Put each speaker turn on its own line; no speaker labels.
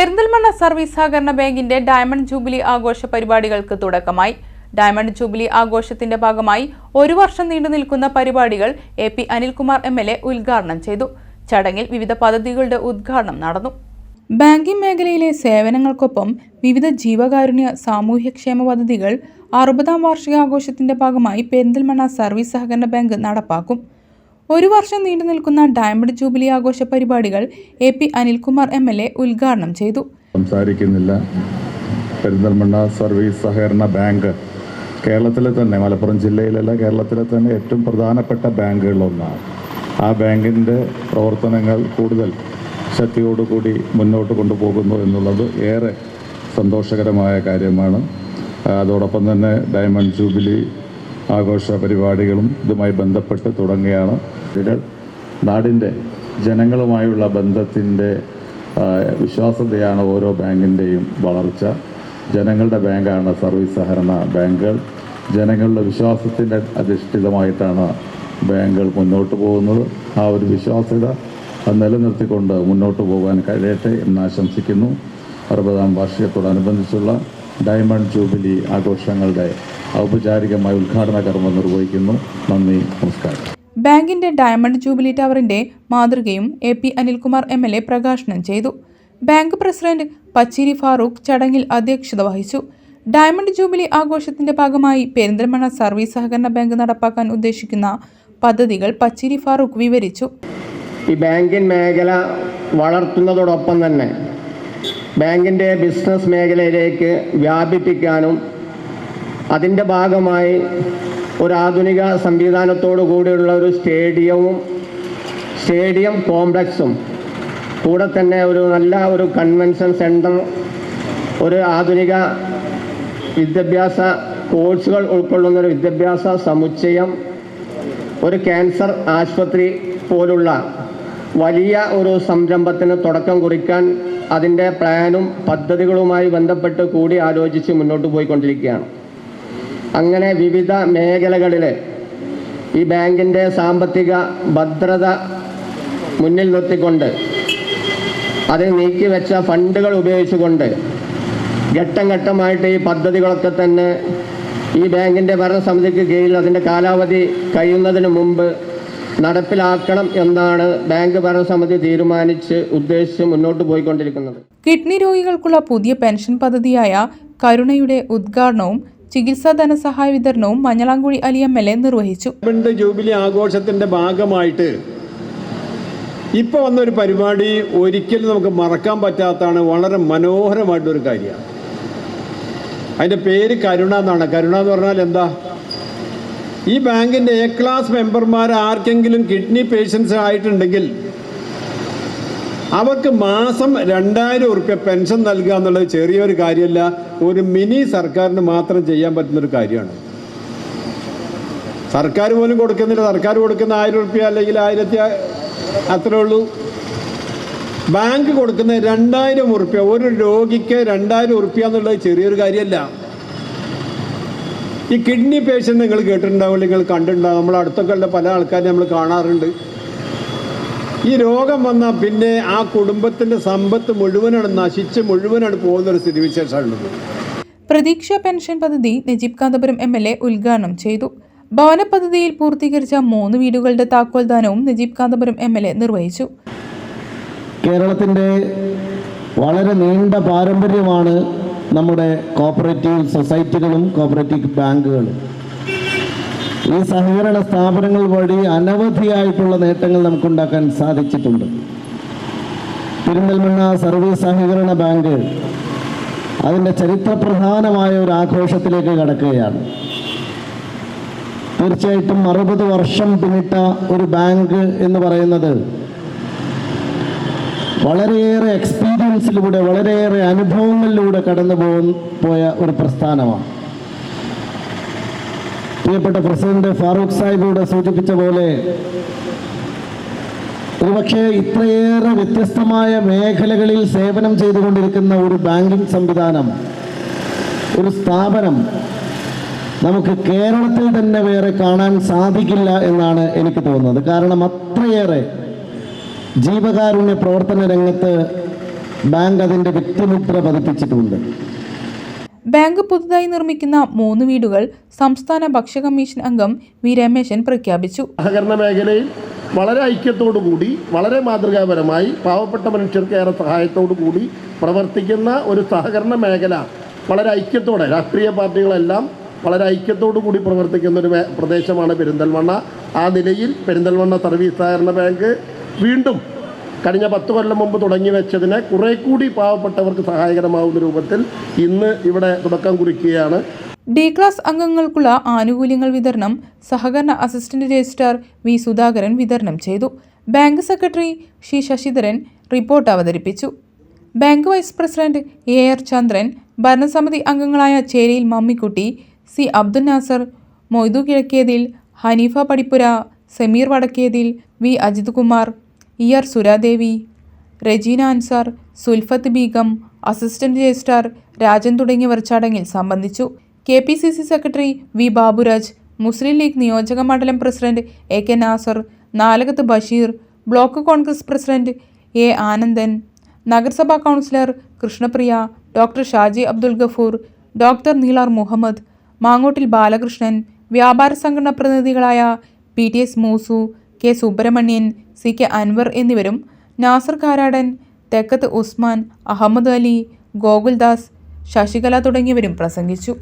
Perinthalmanna service സഹകരണ ബാങ്കിന്റെ diamond jubilee ആഘോഷ പരിപാടികൾക്ക് തുടക്കമായി. ഡയമണ്ട് ജൂബിലി ആഘോഷത്തിന്റെ ഭാഗമായി 1 വർഷം നീണ്ടുനിൽക്കുന്ന പരിപാടികൾ AP അനിൽകുമാർ MLA ഉദ്ഘാടനം ചെയ്തു. ചടങ്ങിൽ വിവിധ പദ്ധതികളുടെ ഉദ്ഘാടനം നടന്നു. ബാങ്കിംഗ് മേഖലയിലെ സേവനങ്ങൾക്കൊപ്പം വിവിധ ജീവകാരുണ്യ സാമൂഹ്യക്ഷേമ പദ്ധതികൾ 60ാം വാർഷികാഘോഷത്തിന്റെ ഭാഗമായി പെരിന്തൽമണ്ണ സർവീസ് സഹകരണ ബാങ്ക് നടപ്പാക്കും. 1 വർഷം നീണ്ടുനിൽക്കുന്ന ഡയമണ്ട് ജൂബിലി ആഘോഷ പരിപാടികൾ AP അനിൽകുമാർ MLA ഉദ്ഘാടനം ചെയ്തു.
സംസാരിക്കുന്നില്ല. പെരിന്തൽമണ്ണ സർവീസ് സഹകരണ ബാങ്ക് കേരളത്തിലെ തന്നെ, മലപ്പുറം ജില്ലയിലല്ല, കേരളത്തിലെ തന്നെ ഏറ്റവും പ്രധാനപ്പെട്ട ബാങ്കുകളിലൊന്നാണ്. ആ ബാങ്കിൻ്റെ പ്രവർത്തനങ്ങൾ കൂടുതൽ ശക്തിയോടുകൂടി മുന്നോട്ട് കൊണ്ടുപോകുന്നു എന്നുള്ളത് ഏറെ സന്തോഷകരമായ കാര്യമാണ്. അതോടൊപ്പം തന്നെ ഡയമണ്ട് ജൂബിലി ആഘോഷ പരിപാടികളും ഇതുമായി ബന്ധപ്പെട്ട് തുടങ്ങുകയാണ്. നാടിൻ്റെ ജനങ്ങളുമായുള്ള ബന്ധത്തിൻ്റെ വിശ്വാസ്യതയാണ് ഓരോ ബാങ്കിൻ്റെയും വളർച്ച. ജനങ്ങളുടെ ബാങ്കാണ് സർവീസ് സഹകരണ ബാങ്കുകൾ. ജനങ്ങളുടെ വിശ്വാസത്തിൻ്റെ അധിഷ്ഠിതമായിട്ടാണ് ബാങ്കുകൾ മുന്നോട്ട് പോകുന്നത്. ആ ഒരു വിശ്വാസ്യത നിലനിർത്തിക്കൊണ്ട് മുന്നോട്ട് പോകാൻ കഴിയട്ടെ എന്ന് ആശംസിക്കുന്നു. 60ാം വാർഷികത്തോടനുബന്ധിച്ചുള്ള ഡയമണ്ട് ജൂബിലി ആഘോഷങ്ങളുടെ ഔപചാരികമായ ഉദ്ഘാടന കർമ്മം നിർവഹിക്കുന്നു. നന്ദി, നമസ്കാരം.
ബാങ്കിന്റെ ഡയമണ്ട് ജൂബിലി ടവറിന്റെ മാതൃകയും AP അനിൽകുമാർ MLA പ്രകാശനം ചെയ്തു. ബാങ്ക് പ്രസിഡന്റ് പച്ചിരി ഫാറൂഖ് ചടങ്ങിൽ അധ്യക്ഷത വഹിച്ചു. ഡയമണ്ട് ജൂബിലി ആഘോഷത്തിന്റെ ഭാഗമായി പെരിന്തൽമണ്ണ സർവീസ് സഹകരണ ബാങ്ക് നടപ്പാക്കാൻ ഉദ്ദേശിക്കുന്ന പദ്ധതികൾ പച്ചിരി ഫാറൂഖ് വിവരിച്ചു.
ഈ ബാങ്കിംഗ് മേഖല വളർത്തുന്നതോടൊപ്പം തന്നെ ബാങ്കിൻ്റെ ബിസിനസ് മേഖലയിലേക്ക് വ്യാപിപ്പിക്കാനും അതിൻ്റെ ഭാഗമായി ഒരു ആധുനിക സംവിധാനത്തോടു കൂടിയുള്ള ഒരു സ്റ്റേഡിയം കോംപ്ലക്സും കൂടെ തന്നെ ഒരു നല്ല ഒരു കൺവെൻഷൻ സെൻറ്റർ, ഒരു ആധുനിക വിദ്യാഭ്യാസ കോഴ്സുകൾ ഉൾക്കൊള്ളുന്ന ഒരു വിദ്യാഭ്യാസ സമുച്ചയം, ഒരു ക്യാൻസർ ആശുപത്രി പോലുള്ള വലിയ ഒരു സംരംഭത്തിന് തുടക്കം കുറിക്കാൻ അതിൻ്റെ പ്ലാനും പദ്ധതികളുമായി ബന്ധപ്പെട്ട് കൂടി ആലോചിച്ച് മുന്നോട്ട് പോയിക്കൊണ്ടിരിക്കുകയാണ്. അങ്ങനെ വിവിധ മേഖലകളിൽ ഈ ബാങ്കിൻ്റെ സാമ്പത്തിക ഭദ്രത മുന്നിൽ നിർത്തിക്കൊണ്ട് അതിൽ നീക്കിവെച്ച ഫണ്ടുകൾ ഉപയോഗിച്ചുകൊണ്ട് ഘട്ടം ഘട്ടമായിട്ട് ഈ പദ്ധതികളൊക്കെ തന്നെ ഈ ബാങ്കിൻ്റെ ഭരണസമിതിക്ക് കീഴിൽ അതിൻ്റെ കാലാവധി കഴിയുന്നതിന് മുമ്പ് നടപ്പിലാക്കണം എന്നാണ് ബാങ്ക് ഭരണസമിതി തീരുമാനിച്ച് ഉദ്ദേശിച്ച് മുന്നോട്ട് പോയിക്കൊണ്ടിരിക്കുന്നത്.
കിഡ്നി രോഗികൾക്കുള്ള പുതിയ പെൻഷൻ പദ്ധതിയായ കരുണയുടെ ഉദ്ഘാടനവും ചികിത്സാ ധനസഹായ വിതരണവും മഞ്ഞളാംകുഴി അലി MLA നിർവഹിച്ചു.
ഡയമണ്ട് ജൂബിലി ആഘോഷത്തിന്റെ ഭാഗമായിട്ട് ഇപ്പോൾ വന്നൊരു പരിപാടി ഒരിക്കലും നമുക്ക് മറക്കാൻ പറ്റാത്തതാണ്. വളരെ മനോഹരമായിട്ടൊരു കാര്യമാണ്. അതിൻ്റെ പേര് കരുണ എന്നാണ്. കരുണ എന്ന് പറഞ്ഞാൽ എന്താ? ഈ ബാങ്കിൻ്റെ A ക്ലാസ് മെമ്പർമാർ ആർക്കെങ്കിലും കിഡ്നി പേഷ്യൻസ് ആയിട്ടുണ്ടെങ്കിൽ അവർക്ക് മാസം 2000 ഉറുപ്പ്യ പെൻഷൻ നൽകുക എന്നുള്ളത് ചെറിയൊരു കാര്യമല്ല. ഒരു മിനി സർക്കാരിന് മാത്രം ചെയ്യാൻ പറ്റുന്നൊരു കാര്യമാണ്. സർക്കാർ പോലും കൊടുക്കുന്നില്ല. സർക്കാർ കൊടുക്കുന്ന 1000 ഉറുപ്പ്യ അല്ലെങ്കിൽ 1000 അത്രേ ഉള്ളൂ. ബാങ്ക് കൊടുക്കുന്ന 2000 ഉറുപ്പ്യ, ഒരു രോഗിക്ക് 2000 ഉറുപ്പ്യ എന്നുള്ളത് ചെറിയൊരു കാര്യമല്ല. ഈ കിഡ്നി പേഷ്യൻ്റ് നിങ്ങൾ കേട്ടിട്ടുണ്ടാവും, നിങ്ങൾ കണ്ടിട്ടുണ്ടാവും. നമ്മൾ അടുത്തൊക്കെ ഉള്ള പല ആൾക്കാരും നമ്മൾ കാണാറുണ്ട്. ഈ രോഗം വന്നാൽ പിന്നെ ആ കുടുംബത്തിൻ്റെ സമ്പത്ത് മുഴുവനാണ് മുഴുവനാണ് പോകുന്നൊരു സ്ഥിതിവിശേഷമാണുള്ളത്.
പ്രതീക്ഷ പെൻഷൻ പദ്ധതി നജീബ് കാന്തപുരം MLA ഉദ്ഘാടനം ചെയ്തു. ഭവന പദ്ധതിയിൽ പൂർത്തീകരിച്ച 3 വീടുകളുടെ താക്കോൽദാനവും നജീബ് കാന്തപുരം MLA നിർവഹിച്ചു.
കേരളത്തിൻ്റെ വളരെ നീണ്ട പാരമ്പര്യമാണ് നമ്മുടെ കോപ്പറേറ്റീവ് സൊസൈറ്റികളും കോപ്പറേറ്റീവ് ബാങ്കുകളും. ഈ സഹകരണ സ്ഥാപനങ്ങൾ വഴി അനവധിയായിട്ടുള്ള നേട്ടങ്ങൾ നമുക്കുണ്ടാക്കാൻ സാധിച്ചിട്ടുണ്ട്. പെരിന്തൽമണ്ണ സർവീസ് സഹകരണ ബാങ്ക് അതിൻ്റെ ചരിത്രപ്രധാനമായ ഒരു ആഘോഷത്തിലേക്ക് കടക്കുകയാണ്. തീർച്ചയായിട്ടും 60 വർഷം പിന്നിട്ട ഒരു ബാങ്ക് എന്ന് പറയുന്നത് വളരെയേറെ എക്സ്പീരിയൻസിലൂടെ, വളരെയേറെ അനുഭവങ്ങളിലൂടെ കടന്നു പോയ ഒരു പ്രസ്ഥാനമാണ്. പ്രിയപ്പെട്ട പ്രസിഡന്റ് ഫാറൂഖ് സാഹിബിലൂടെ സൂചിപ്പിച്ച പോലെ ഒരുപക്ഷെ ഇത്രയേറെ വ്യത്യസ്തമായ മേഖലകളിൽ സേവനം ചെയ്തുകൊണ്ടിരിക്കുന്ന ഒരു ബാങ്കിംഗ് സംവിധാനം, ഒരു സ്ഥാപനം നമുക്ക് കേരളത്തിൽ തന്നെ വേറെ കാണാൻ സാധിക്കില്ല എന്നാണ് എനിക്ക് തോന്നുന്നത്. കാരണം അത്രയേറെ ജീവകാരുണ്യ പ്രവർത്തന രംഗത്ത് ബാങ്ക് അതിൻ്റെ വ്യക്തിമുദ്ര പതിപ്പിച്ചിട്ടുണ്ട്.
ബാങ്ക് പുതുതായി നിർമ്മിക്കുന്ന 3 വീടുകൾ സംസ്ഥാന ഭക്ഷ്യ കമ്മീഷൻ അംഗം വി രമേശൻ പ്രഖ്യാപിച്ചു.
സഹകരണ മേഖലയിൽ വളരെ ഐക്യത്തോടു കൂടി വളരെ മാതൃകാപരമായി പാവപ്പെട്ട മനുഷ്യർക്ക് ഏറെ സഹായത്തോടു കൂടി പ്രവർത്തിക്കുന്ന ഒരു സഹകരണ മേഖല വളരെ ഐക്യത്തോടെ രാഷ്ട്രീയ പാർട്ടികളെല്ലാം വളരെ ഐക്യത്തോടു കൂടി പ്രവർത്തിക്കുന്ന ഒരു പ്രദേശമാണ് പെരിന്തൽമണ്ണ. ആ നിലയിൽ പെരിന്തൽമണ്ണ സർവീസ് സഹകരണ ബാങ്ക് വീണ്ടും കഴിഞ്ഞ 10 കൊല്ലം മുമ്പ് തുടങ്ങി വെച്ചതിനെ കുറെ കൂടി പാവപ്പെട്ടവർക്ക് സഹായകരമാവുന്ന രൂപത്തിൽ ഇന്ന് ഇവിടെ തുടക്കം കുറിക്കുകയാണ്.
ഡി ക്ലാസ് അംഗങ്ങൾക്കുള്ള ആനുകൂല്യങ്ങൾ വിതരണം സഹകരണ അസിസ്റ്റന്റ് രജിസ്ട്രാർ വി സുധാകരൻ വിതരണം ചെയ്തു. Bank secretary C Sasidharan report അവതരിപ്പിച്ചു. Bank vice president AR Chandran, ഭരണസമിതി അംഗങ്ങളായ ചേരിയിൽ മമ്മിക്കുട്ടി, സി അബ്ദുൽ നാസർ, മൊയ്തു കിഴക്കേതിൽ, ഹനീഫ പടിപ്പുര, സമീർ വടക്കേതിൽ, V Ajith Kumar, ER Suradevi, Rejeena Ansar, Sulfath Beegum, assistant registrar Rajan തുടങ്ങിയവർ ചടങ്ങിൽ സംബന്ധിച്ചു. KPCC secretary V Baburaj, Muslim League നിയോജക മണ്ഡലം president AK Nasar, Nalakath Basheer, block Congress president A Anandan, നഗരസഭാ councillor Krishnapriya, doctor Shaji Abdul Gafoor, doctor Nilar Muhammad, Mangottil Balakrishnan, വ്യാപാര സംഘടനാ പ്രതിനിധികളായ PTS Moosu, K Subramanian, CK Anwar എന്നിവരും നാസർ കാരാടൻ, തെക്കത്ത് ഉസ്മാൻ, അഹമ്മദ് അലി, ഗോകുൽദാസ്, ശശികല തുടങ്ങിയവരും പ്രസംഗിച്ചു.